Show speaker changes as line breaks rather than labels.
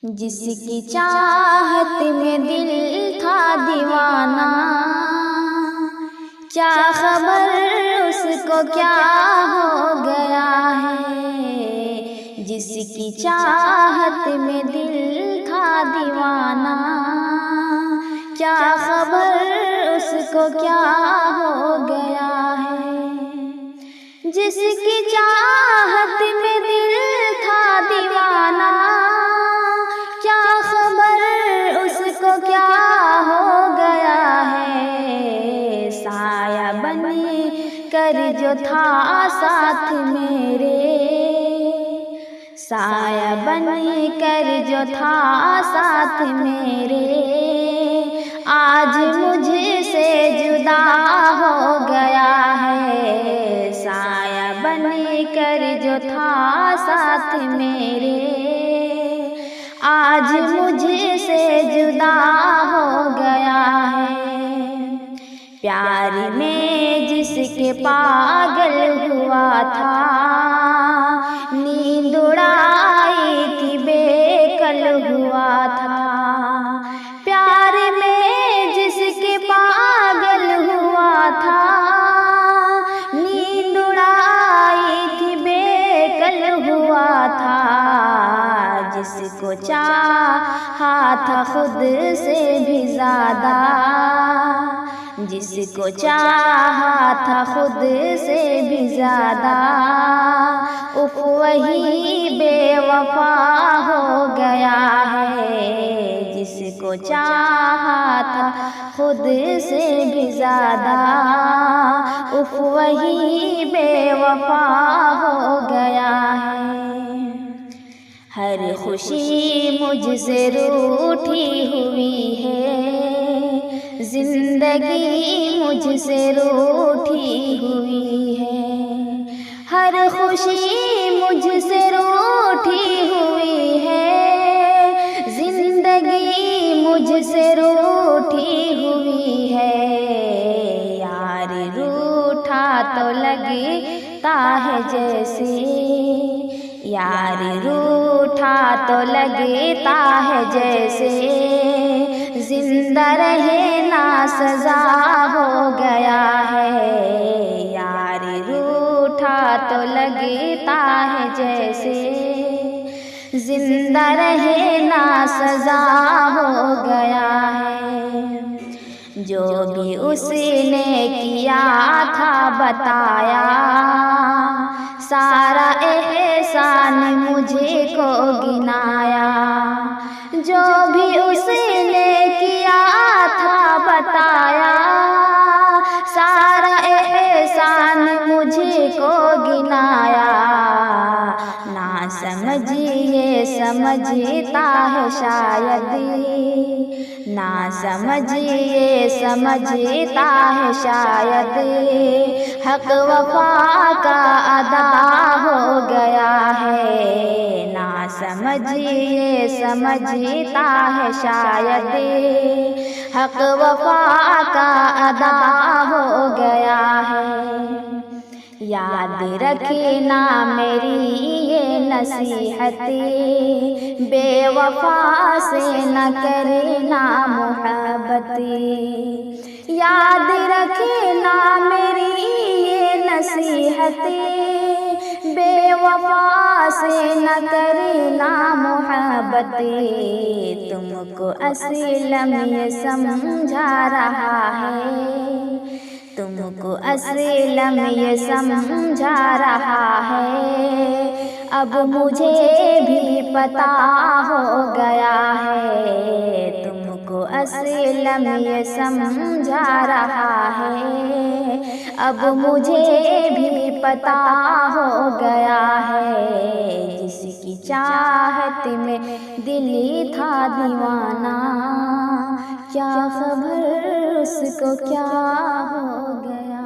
जिसकी चाहत में दिल था दीवाना, क्या खबर उसको क्या हो गया है। जिसकी चाहत में दिल था दीवाना, क्या खबर उसको क्या हो गया है। जिसकी चाहत में दिल था दीवाना, क्या खबर उसको क्या हो गया है। साया बने कर जो था साथ मेरे, साया बने कर जो था साथ मेरे, आज मुझसे जुदा हो गया है। साया बने कर जो था साथ मेरे, आज मुझसे जुदा हो गया है। प्यार में जिसके पागल हुआ था, नींद उड़ाई थी बेकल हुआ था। प्यार में जिसके पागल हुआ था, नींद उड़ाई थी बेकल हुआ था। जिसको चाहा था खुद से भी ज्यादा, जिसको चाहा था खुद से भी ज्यादा, उफ वही बेवफा हो गया है। जिसको चाहा था खुद से भी ज्यादा, उफ वही बेवफा हो गया है। हर खुशी मुझसे रूठी हुई है, जिंदगी मुझसे रूठी हुई है। हर खुशी मुझसे रूठी हुई है, जिंदगी मुझसे रूठी हुई है। यार रूठा तो लगता है जैसे, यार रूठा तो लगता है जैसे, जिंदा रहे ना सजा हो गया है। यार रूठा तो लगता है जैसे, जिंदा रहे ना सजा हो गया है। जो भी उसने किया था बताया, सारा एहसान मुझे को गिनाया। जो भी उसने किया था बताया, सारा एहसान मुझे को गिनाया। ना समझिए समझता है शायद, ना समझिए समझता है शायद, हक वफा का अदा हो गया है। ना समझिए समझता है शायद, हक वफा का अदा हो गया है। याद रखना मेरी ये नसीहत, बेवफा से न करना मोहब्बत। याद रखना मेरी ये नसीहत, बेवफा से न करना मोहब्बत। तुमको असलम ये समझा रहा है, तुमको असलम ये समझा रहा है। अब मुझे भी पता हो गया है, तुमको असलम ये समझा रहा है। अब मुझे भी पता हो गया है। जिसकी चाहत में दिल था दीवाना, क्या खबर उसको क्या हो गया।